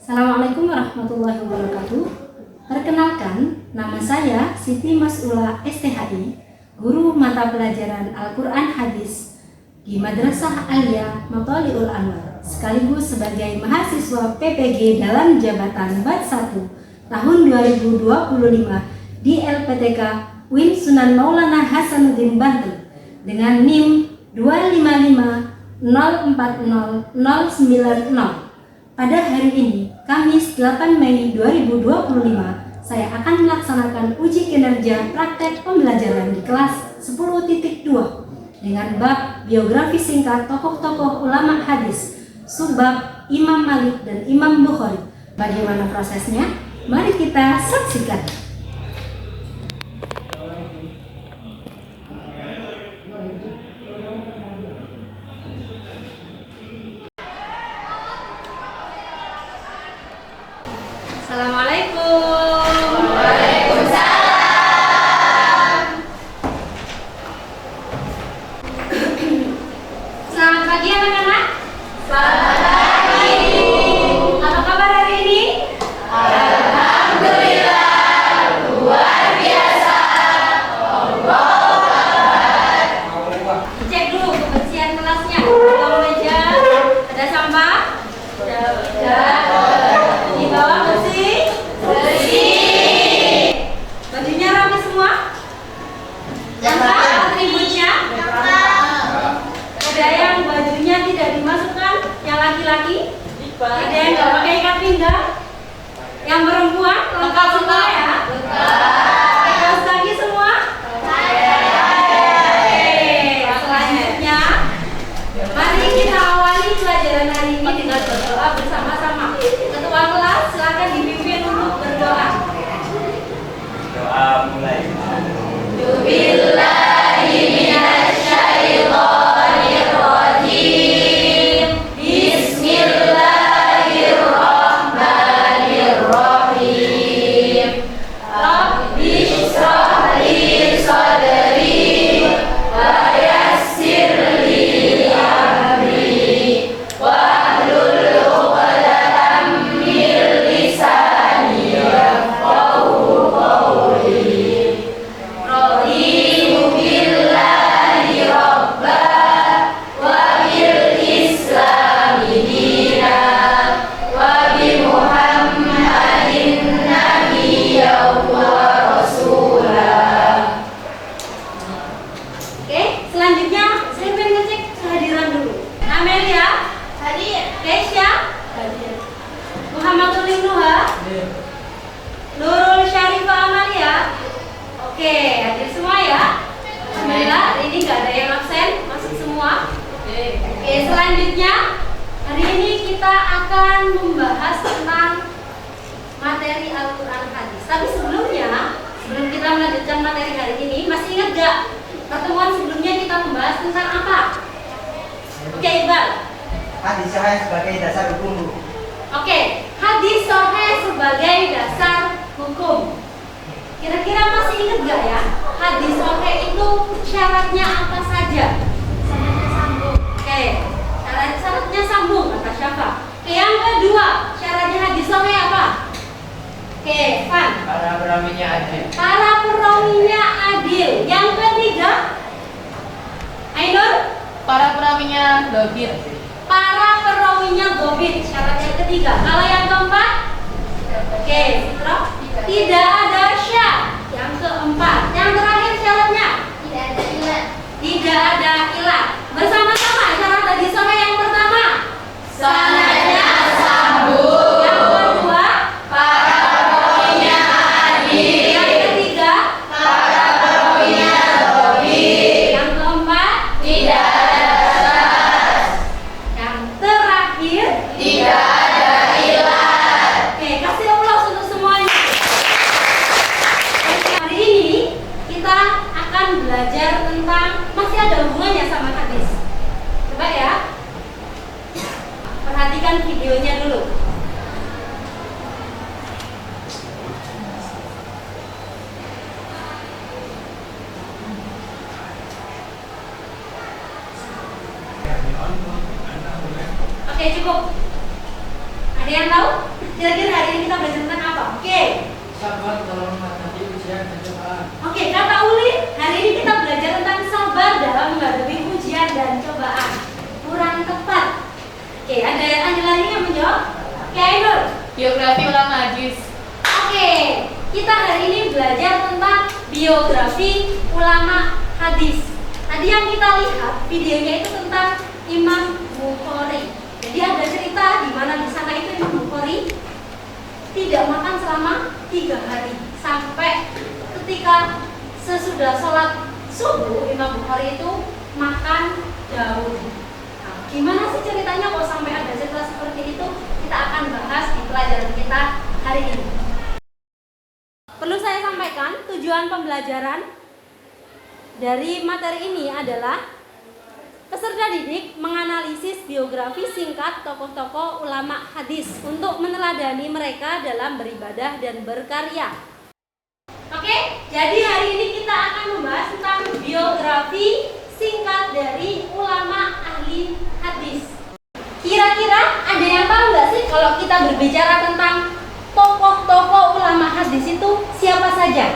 Assalamualaikum warahmatullahi wabarakatuh. Perkenalkan, nama saya Siti Mas'ula STHI, guru mata pelajaran Al-Quran Hadis di Madrasah Aliyah Matholiul Anwar, sekaligus sebagai mahasiswa PPG dalam jabatan BAT 1 tahun 2025 di LPTK UIN Sunan Maulana Hasanuddin Bantul dengan NIM 255040090. Pada hari ini, Kamis 8 Mei 2025, saya akan melaksanakan uji kinerja praktek pembelajaran di kelas 10.2 dengan bab biografi singkat tokoh-tokoh ulama hadis, subbab Imam Malik dan Imam Bukhari. Bagaimana prosesnya? Mari kita saksikan. Assalamualaikum. Waalaikumsalam. Selamat pagi anak-anak. Selamat pagi. Apa kabar hari ini? Alhamdulillah, luar biasa. Allahu Akbar. Cek dulu kebersihan kelasnya. Tolong meja, ada sampah? Di bawah bersih? Bersih. Bajunya rapi semua? Lengkap atributnya? Ada yang bajunya tidak dimasukkan? Yang laki-laki? Ada yang nggak pakai ikat pinggang? Yang perempuan? Lengkap semua ya? Pakai kaos kaki semua? Selanjutnya, mari kita awali pelajaran hari ini dengan berdoa bersama-sama. Ketua kelas silakan dipimpin untuk berdoa. Doa mulai. Billahi minasyaitonirrajim. Bismillahirrahmanirrahim. Rabbi shrah li sadri wa yassir li amri wahlul 'uqdatam min lisani yafqahu qawli. Raditu billahi rabba wa bil islami dina wa bi Muhammadin nabiyya wa rasulah. Oke, selanjutnya saya pengen ngecek kehadiran dulu. Amelia, Hadir. Keisha, Muhammadul Nuha, Nurul Syarifah Amalia. Oke, hadir semua ya. Alhamdulillah hari ini nggak ada yang absen, masuk semua. Oke, selanjutnya hari ini kita akan membahas tentang materi Al-Quran Hadis. Tapi sebelum kita melanjutkan materi hari ini, masih ingat gak pertemuan sebelumnya kita membahas tentang apa? Oke, Iqbal. Hadis sahih sebagai dasar hukum. Oke, hadis sahih sebagai dasar hukum. Kira-kira masih ingat gak ya? Hadis sahih itu syaratnya apa saja? Syaratnya sambung. Oke, syaratnya sambung kata Syafa. Oke, yang kedua, syaratnya hadis sahih apa? Oke, Fan. Para perawinya adil. Para perawinya adil. Yang ketiga, Ainur. Para perawinya dobir. Para perawinya gobit. Syarat yang ketiga. Kalau yang keempat, oke, Fitra. Tidak ada syah. Yang keempat. Yang terakhir syaratnya Tidak ada ilat. tidak ada ilat. Bersama-sama syarat hadis sahih yang pertama. Sanadnya sambung. Yang kedua, Para perawinya adil. yang ketiga, Para perawinya dobir. yang keempat, Tidak ada syaz. yang terakhir. Tidak ada ilat. Oke, kasih aplaus untuk semuanya. Hari ini kita akan belajar tentang, masih ada hubungannya sama hadis. Coba ya, perhatikan videonya dulu. Oke, cukup. Ada yang tahu? Kira-kira hari ini kita belajar tentang apa? Oke. Sabar dalam menghadapi ujian dan cobaan. Oke, kata Uli, hari ini kita belajar tentang sabar dalam menghadapi ujian dan cobaan. Kurang tepat. Oke, ada lagi yang menjawab? Oke, Ainur. Biografi ulama hadis. Oke, kita hari ini belajar tentang biografi ulama hadis. Tadi yang kita lihat videonya itu tentang Imam Bukhari. Jadi ada cerita di mana di sana itu Imam Bukhari tidak makan selama 3 hari sampai ketika sesudah sholat subuh Imam Bukhari itu makan daun. Nah, gimana sih ceritanya kok sampai ada cerita seperti itu? Kita akan bahas di pelajaran kita hari ini. Perlu saya sampaikan, tujuan pembelajaran dari materi ini adalah peserta didik menganalisis biografi singkat tokoh-tokoh ulama hadis untuk meneladani mereka dalam beribadah dan berkarya. Oke, jadi hari ini kita akan membahas tentang biografi singkat dari ulama ahli hadis. Kira-kira ada yang tahu nggak sih kalau kita berbicara tentang tokoh-tokoh ulama hadis itu siapa saja?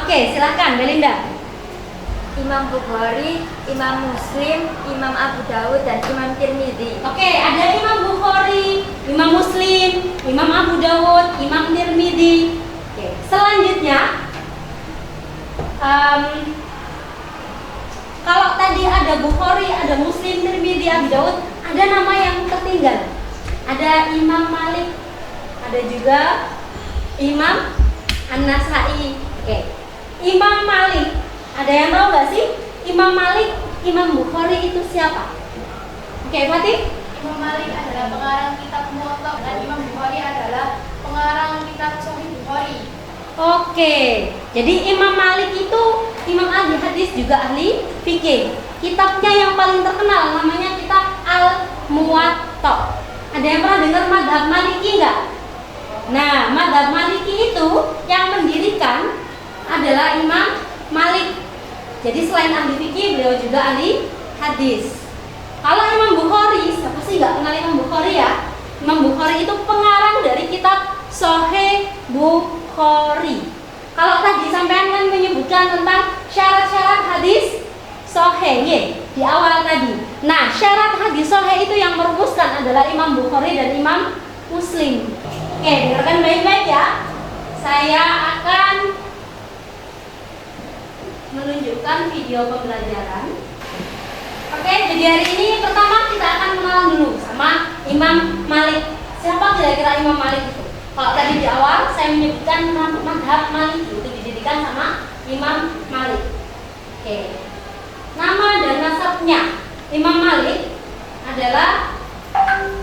Oke, silahkan Belinda. Imam Bukhari, Imam Muslim, Imam Abu Dawud, dan Imam Tirmidzi. Oke, ada Imam Bukhari, Imam Muslim, Imam Abu Dawud, Imam Tirmidzi. Oke, selanjutnya kalau tadi ada Bukhari, ada Muslim, Tirmidzi, Abu Dawud, ada nama yang tertinggal. Ada Imam Malik, ada juga Imam An-Nasai. Oke, Imam Malik. Ada yang tahu nggak sih Imam Malik, Imam Bukhari itu siapa? Oke, Fatih? Imam Malik adalah pengarang kitab Muwatta dan Imam Bukhari adalah pengarang kitab Sahih Bukhari. Oke, jadi Imam Malik itu imam ahli hadis juga ahli fikih. Kitabnya yang paling terkenal namanya kitab Al-Muwatta. Ada yang pernah dengar mazhab Maliki nggak? Nah, mazhab Maliki itu yang mendirikan adalah Imam Malik. Jadi selain ahli fikih, beliau juga ahli hadis. Kalau Imam Bukhari, siapa sih nggak kenal Imam Bukhari ya? Imam Bukhari itu pengarang dari kitab Sahih Bukhari. Kalau tadi sampean kan menyebutkan tentang syarat-syarat hadis Sahih di awal tadi. Nah, syarat hadis Sahih itu yang merumuskan adalah Imam Bukhari dan Imam Muslim. Oke, dengarkan baik-baik ya. Saya akan menunjukkan video pembelajaran. Oke, jadi hari ini pertama kita akan kenalan dulu sama Imam Malik. Siapa kira-kira Imam Malik itu? Kalau tadi di awal saya menyebutkan mazhab Malik itu didirikan sama Imam Malik. Oke, nama dan nasabnya Imam Malik adalah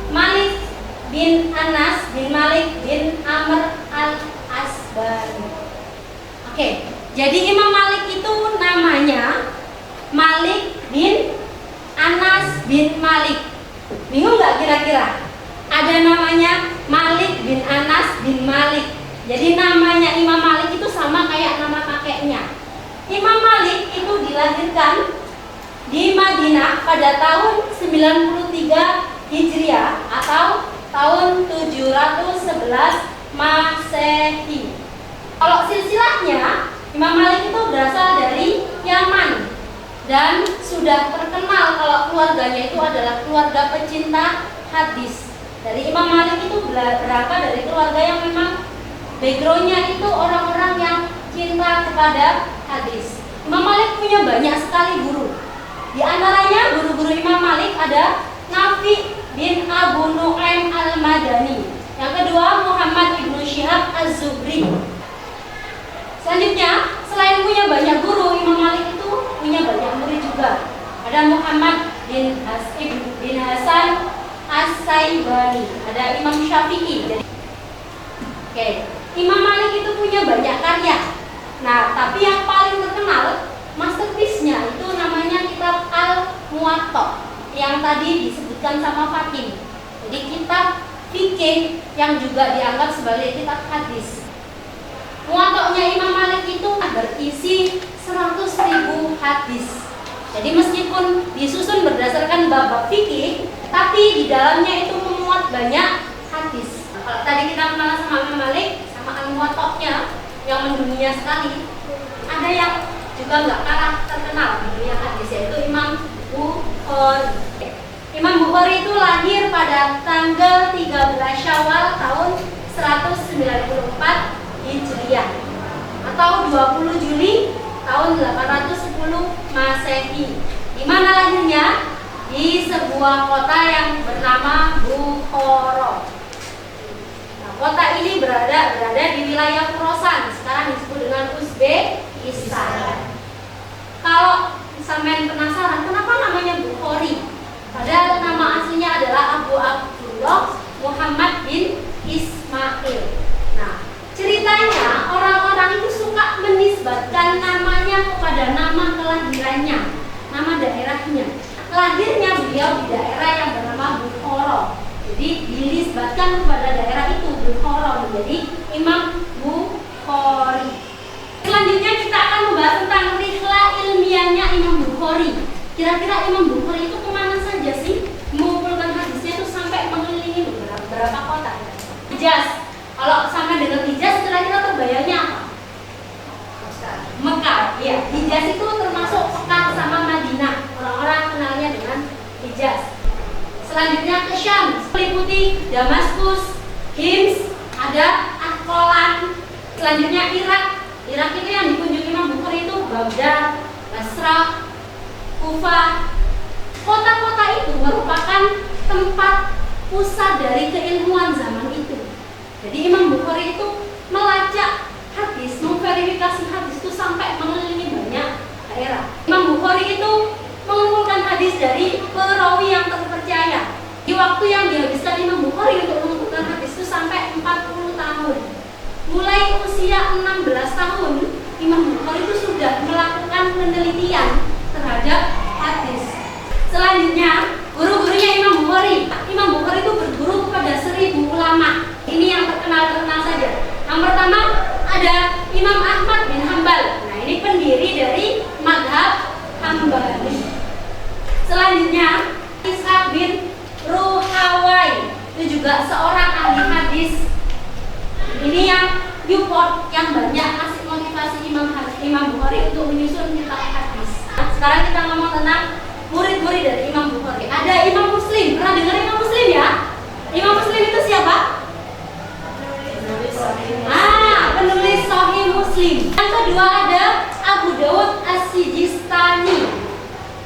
Malik bin Anas bin Malik bin Amr al-Asbari. Oke, jadi Imam Malik itu namanya Malik bin Anas bin Malik. Bingung nggak kira-kira? Ada namanya Malik bin Anas bin Malik. Jadi namanya Imam Malik itu sama kayak nama kakeknya. Imam Malik itu dilahirkan di Madinah pada tahun 93 Hijriah atau tahun 711 Masehi. Kalau silsilahnya, Imam Malik itu berasal dari Yaman dan sudah terkenal kalau keluarganya itu adalah keluarga pecinta hadis. Dari Imam Malik itu berangkat dari keluarga yang memang backgroundnya itu orang-orang yang cinta kepada hadis. Imam Malik punya banyak sekali guru. Di antaranya guru-guru Imam Malik ada Nafi bin Abu Nu'aim al-Madani. Yang kedua Muhammad ibnu Syihab az-Zuhri. Selanjutnya, selain punya banyak guru, Imam Malik itu punya banyak murid juga. Ada Muhammad bin Hasan As-Saibani, ada Imam Syafi'i. Oke, Imam Malik itu punya banyak karya. Nah, tapi yang paling terkenal masterpiece-nya itu namanya kitab Al-Muwatta yang tadi disebutkan sama Fatim. Jadi kitab fikih yang juga dianggap sebagai kitab hadis. Muwatta'nya Imam Malik itu berisi 100.000 hadis. Jadi meskipun disusun berdasarkan bab-bab fikih, tapi di dalamnya itu memuat banyak hadis. Nah, kalau tadi kita kenal sama Imam Malik, sama Al-Muwatta'nya yang mendunia sekali, ada yang juga nggak kalah terkenal di dunia hadis, yaitu Imam Bukhari. Imam Bukhari itu lahir pada tanggal 13 Syawal tahun 194 Hijriah atau 20 Juli tahun 810 Masehi. Di mana lahirnya? Di sebuah kota yang bernama Bukhara. Nah, kota ini berada di wilayah Khorasan, sekarang disebut dengan Uzbekistan. Kalau sampean penasaran kenapa namanya Bukhari, padahal nama aslinya adalah Abu Abdullah Muhammad bin Ismail. Nah, ceritanya orang-orang itu suka menisbatkan namanya kepada nama kelahirannya, nama daerahnya. Lahirnya beliau di daerah yang bernama Bukhara. Jadi dinisbatkan kepada daerah itu Bukhara, menjadi Imam Bukhari. Selanjutnya kita akan membahas tentang rihlah ilmiahnya Imam Bukhari. Kira-kira Imam Bukhari itu kemana saja sih? Mengumpulkan hadisnya itu sampai mengelilingi beberapa kota. Hijaz. Kalau sampai dengan Hijaz, kira-kira terbayangnya apa? Mekah. Ya, Hijaz itu termasuk Mekah sama Madinah. Orang-orang kenalnya dengan Hijaz. Selanjutnya ke Syam, meliputi Damaskus, Hims, ada Ahkolan. Selanjutnya Irak. Irak itu yang dikunjungi Imam Bukhari itu Baghdad, Basrah, Kufah. Kota-kota itu merupakan tempat pusat dari keilmuan zaman itu. Jadi Imam Bukhari itu melacak hadis, memverifikasi hadis itu sampai mengelilingi banyak daerah. Imam Bukhari itu mengumpulkan hadis dari perawi yang terpercaya. Di waktu yang dihabiskan Imam Bukhari untuk mengumpulkan hadis itu sampai 40 tahun. Mulai usia 16 tahun, Imam Bukhari itu sudah melakukan penelitian terhadap hadis. Selanjutnya, guru-gurunya Imam Bukhari. Imam Bukhari itu berguru kepada 1000 ulama. Ini yang terkenal saja. Yang pertama ada Imam Ahmad bin Hambal. Nah, ini pendiri dari mazhab Hambali. Selanjutnya Ishaq bin Ruhawai, itu juga seorang ahli hadis. Ini yang Newport yang banyak kasih motivasi Imam Bukhari untuk menyusun kitab hadis. Nah, sekarang kita ngomong tentang murid-murid dari Imam Bukhari. Ada Imam Muslim. Pernah dengar Imam Muslim ya? Imam Muslim itu siapa? Penulis Sahih Muslim. Yang kedua ada Abu Dawud As-Sijistani.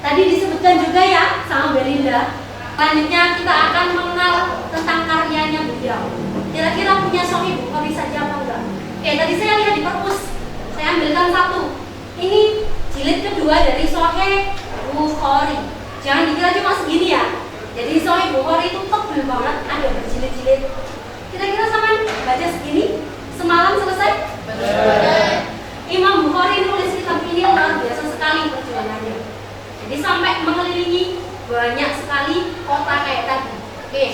Tadi disebutkan juga ya sama Belinda. Selanjutnya kita akan mengenal tentang karyanya beliau. Kira-kira punya Sahih Bukhari saja apa enggak? Oke, tadi saya lihat di perpus. Saya ambilkan satu. Ini jilid kedua dari Sahih Bukhari. Jangan dikira cuma segini ya. Jadi Sahih Bukhari itu tebal banget, ada berjilid-jilid. Kira-kira sampai baca segini semalam selesai? Imam Bukhari nulis kitab ini luar biasa sekali perjuangannya. Jadi sampai mengelilingi banyak sekali kota kayak tadi. Oke,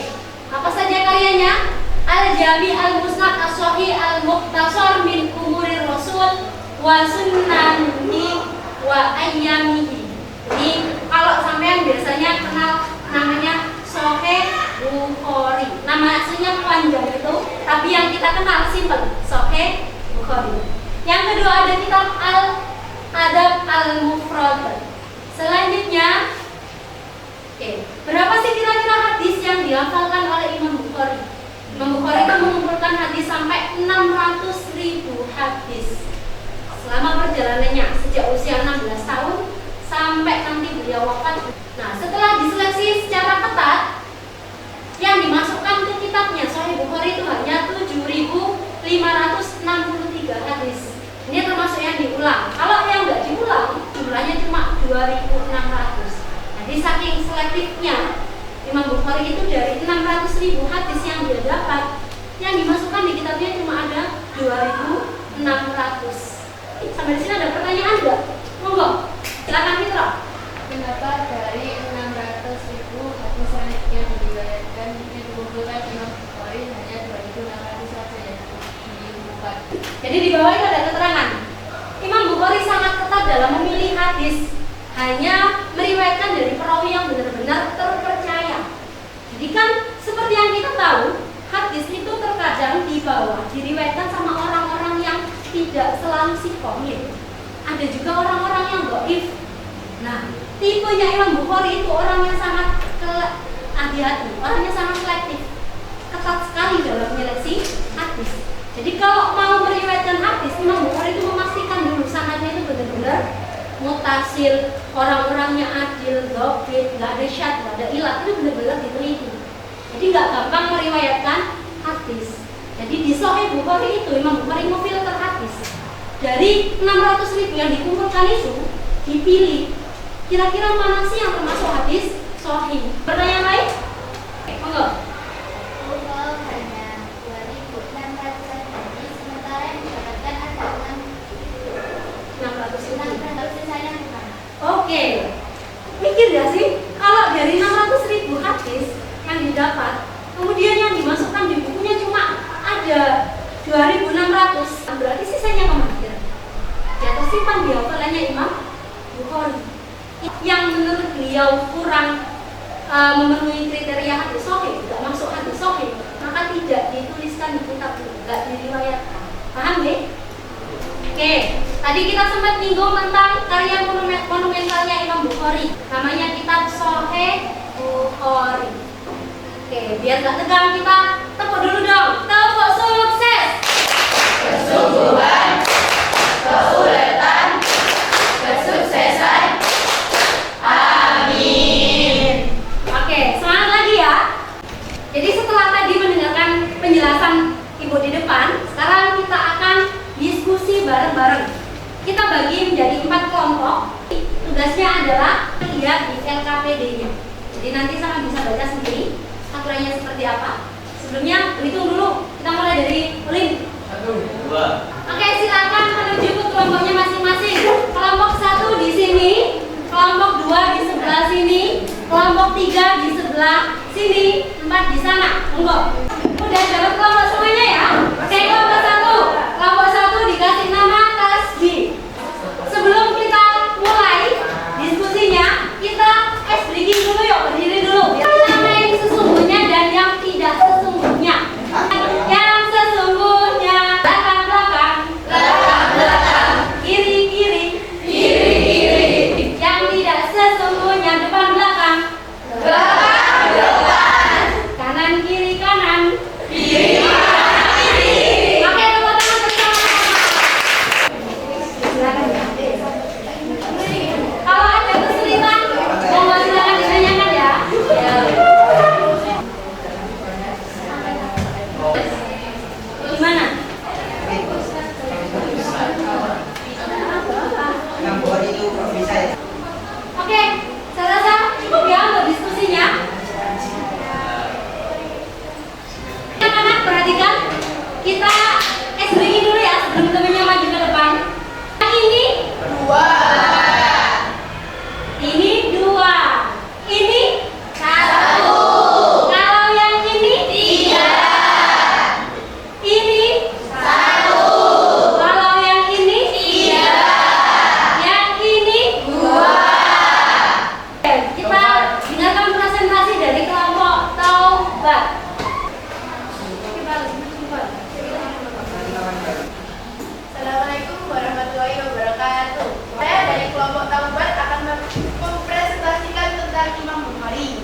apa saja karyanya? Al-Jami Al-Musnad As-Sahih Al-Mukhtasar min Umuri Rasul wa Sunnanihi wa Ayyamihi. Ini kalau sampean biasanya kenal namanya Sahih Bukhari. Nama aslinya panjang itu, tapi yang kita kenal simpel, Sahih Bukhari. Yang kedua ada kitab Al-Adab Al-Mufrad. Selanjutnya, berapa sih kira-kira hadis yang dihafalkan oleh Imam Bukhari? Imam Bukhari itu mengumpulkan hadis sampai 600.000 hadis selama perjalanannya sejak usia 16 tahun sampai nanti beliau wafat. Nah, setelah diseleksi secara ketat, yang dimasukkan ke kitabnya Sahih Bukhari itu hanya 7.563 hadis. Ini termasuk yang diulang. Kalau yang nggak diulang, jumlahnya cuma 2.600. Jadi saking selektifnya Imam Bukhari itu dari 600.000 hadis yang dia dapat, yang dimasukkan di kitabnya cuma ada 2.600. Sampai di sini ada pertanyaan nggak? Monggo, silakan Fitra. Kenapa dari 600.000 hadis yang diriwayatkan yang dikumpulkan Imam Bukhari hanya 2.600 saja yang dibuka? Jadi di bawah itu ada keterangan. Imam Bukhari sangat ketat dalam memilih hadis, hanya meriwayatkan dari perawi yang benar-benar terpercaya. Jadi kan seperti seperti yang kita tahu, hadis itu terkadang dibawa, diriwayatkan sama orang-orang yang tidak selalu sikoh gitu. Ada juga orang-orang yang dhaif. Nah, tipenya Imam Bukhari itu orang yang sangat hati-hati, orangnya sangat selektif, ketat sekali dalam menyeleksi hadis. Jadi kalau mau meriwayatkan hadis, Imam Bukhari itu memastikan dulu sanadnya itu benar-benar mutasil, orang-orangnya adil, dhabit, nggak ada syad, nggak ada ilat, itu benar-benar diteliti. Jadi nggak gampang meriwayatkan hadis. Jadi di Sahih Bukhari itu Imam Bukhari memfilter hadis. Dari 600.000 yang dikumpulkan itu dipilih kira-kira mana sih yang termasuk hadis sahih. Pertanyaan lain? Monggo. Bukhari hanya 2.600 hadis, sementara yang didapatkan ada 600 sisanya bukan. Oke. Mikir gak sih kalau dari 600.000 hadis yang didapat, kemudian yang dimasukkan di bukunya cuma ada 2.600, berarti sisanya kemana? Ya tersimpan di hafalannya Imam Bukhari. Yang menurut beliau kurang memenuhi kriteria hadis sahih, tidak masuk hadis sahih, maka tidak dituliskan di kitab, tidak diriwayatkan. Paham ya? Oke, tadi kita sempat nyinggung tentang karya monumentalnya Imam Bukhari, namanya kitab Sahih Bukhari. Oke, biar gak tegang kita tepuk dulu dong. Tepuk sukses. Kesungguhan, keuletan, kesuksesan. Amin. Oke, semangat lagi ya. Jadi setelah tadi mendengarkan penjelasan Ibu di depan, sekarang kita akan diskusi bareng-bareng. Kita bagi menjadi 4 kelompok. Tugasnya adalah lihat di LKPD-nya. Jadi nanti sama bisa baca sendiri aturannya seperti apa. Sebelumnya berhitung dulu. Kita mulai dari Ulin. 2. Oke, silakan menuju ke kelompoknya masing-masing. Kelompok 1 di sini, kelompok 2 di sebelah sini, kelompok 3 di sebelah sini, 4 di sana. Monggo. Udah dapat kelompok semuanya ya? Oke, kelompok 1. Kelompok 1 dikasih nama tasbih. Sebelum kita mulai diskusinya, kita ice breaking dulu yuk, berdiri dulu. Nama yang sesungguhnya dan yang tidak sesungguhnya. Yang sesungguhnya belakang-belakang, Belakang-belakang, kiri-kiri. kiri-kiri, Yang tidak sesungguhnya depan-belakang, depan-depan, kanan kiri kanan. kiri-kiri. Oke, tepuk tangan bersama. Silakan ya. Kalau ada kesulitan, monggo silakan ditanyakan ya. Gimana? Yang buat itu kok bisa ya? Oke, saya rasa cukup ya untuk diskusinya. Anak-anak perhatikan, kita breaking dulu ya sebelum temennya maju ke depan. Yang ini 2, ini 2, ini 1, kalau yang ini 3, ini 1, kalau yang ini 3, yang ini 2. Oke, kita dengarkan presentasi dari kelompok Taubat. Assalamualaikum warahmatullahi wabarakatuh. Saya dari kelompok Taubat akan mempresentasikan tentang Imam Bukhari.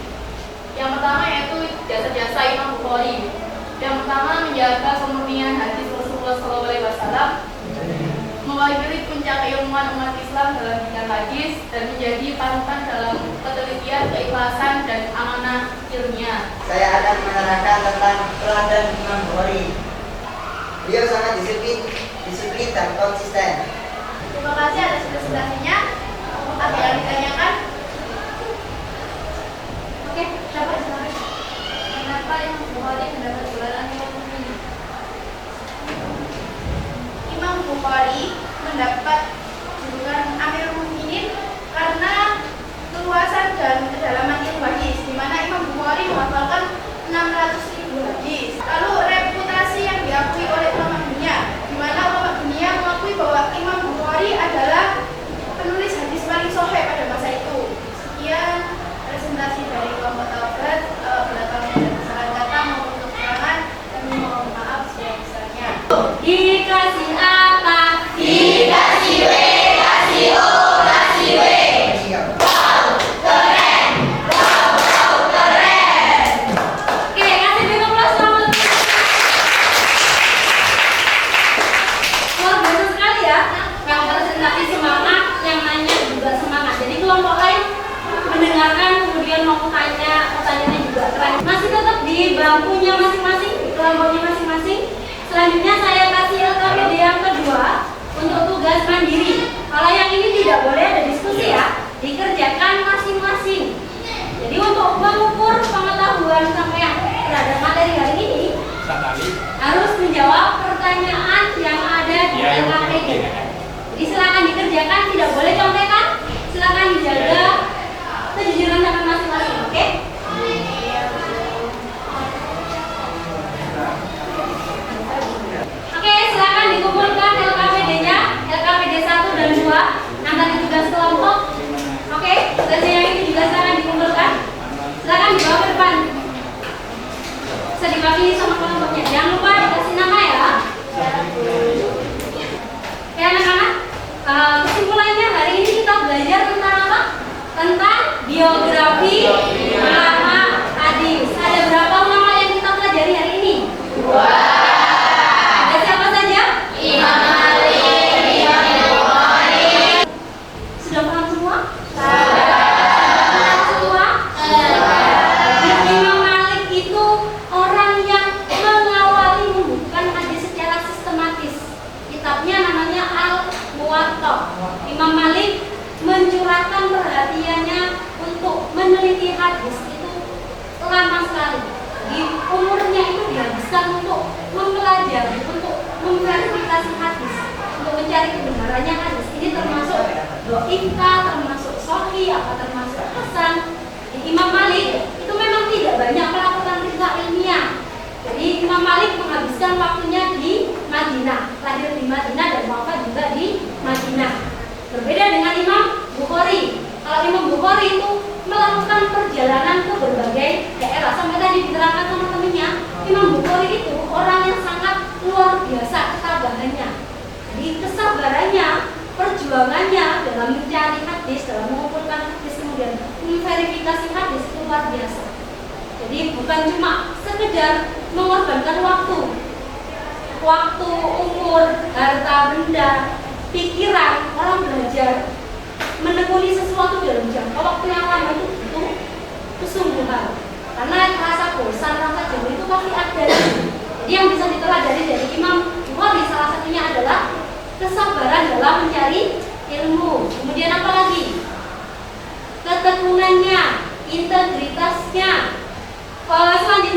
Yang pertama yaitu jasa-jasa Imam Bukhari. Yang pertama menjaga kemurnian hadis Rasulullah SAW, mewakili puncak keilmuan umat Islam dalam bidang hadis dan menjadi panutan dalam ketelitian, keikhlasan dan amanah ilmiah. Saya akan menerangkan tentang teladan Imam Bukhari. Beliau sangat disiplin dan konsisten. Terima kasih atas presentasinya. Apa yang ditanyakan? Oke, siapa? Kenapa Imam Bukhari mendapat gelar Amirul Mukminin? Imam Bukhari mendapat julukan Amirul Mukminin karena keluasan dan kedalaman ilmu hadis, di mana Imam Bukhari menghafalkan 600.000 hadis. Lalu reputasi yang diakui oleh ulama dunia, di mana ulama dunia mengakui bahwa Imam Bukhari adalah penulis hadis paling sahih pada masa itu. Sekian presentasi dari kelompok Taubat. Belakangnya ada kesalahan kata, bangkunya masing-masing, di kelompoknya masing-masing. Selanjutnya saya kasih LKPD yang kedua untuk tugas mandiri. Kalau yang ini tidak boleh ada diskusi ya, dikerjakan masing-masing. Jadi untuk mengukur pengetahuan sampean terhadap materi hari ini harus menjawab pertanyaan yang ada di LKPD. Jadi silakan dikerjakan, tidak boleh contekan. Silakan dijaga kejujuran sampean masing-masing, oke? Oke, silakan dikumpulkan LKPD-nya, LKPD 1 dan 2, nanti tugas kelompok. Oke, tugasnya yang ini juga silakan dikumpulkan. Silakan dibawa ke depan. Bisa dibagi sama kelompoknya. Jangan lupa dikasih nama ya. Oke anak-anak, kesimpulannya hari ini kita belajar tentang apa? Tentang biografi ulama hadis. Ada berapa ulama yang kita pelajari hari ini? 2. Ada siapa saja? Imam Malik, Imam Bukhari. Sudah paham semua? Sudah. Paham semua? Imam Malik itu orang yang mengawali membukukan hadis secara sistematis. Kitabnya namanya Al-Muwatta. Imam Malik mencurahkan perhatiannya untuk meneliti hadis itu lama sekali. Di umurnya itu dihabiskan untuk mempelajari, untuk memverifikasi hadis, untuk mencari kebenarannya hadis. Ini termasuk do'ifka, termasuk sohi, apa termasuk hasan. Imam Malik itu memang tidak banyak melakukan riset ilmiah. Jadi Imam Malik menghabiskan waktunya di Madinah, lahir di Madinah dan wafat juga di Madinah. Berbeda dengan Imam Bukhari. Kalau Imam Bukhari itu melakukan perjalanan ke berbagai daerah. Sampai tadi diterangkan sama temennya, Imam Bukhari itu orang yang sangat luar biasa ketabahannya. Jadi kesabarannya, perjuangannya dalam mencari hadis, dalam mengumpulkan hadis, kemudian memverifikasi hadis itu luar biasa. Jadi bukan cuma sekedar mengorbankan waktu, umur, harta benda, pikiran, orang belajar menekuni sesuatu dalam jangka waktu yang lama itu butuh kesungguhan. Karena rasa bosan, rasa jenuh itu pasti ada. Jadi yang bisa diteladani dari Imam Bukhari salah satunya adalah kesabaran dalam mencari ilmu. Kemudian apa lagi? Ketekunannya, integritasnya. Selanjutnya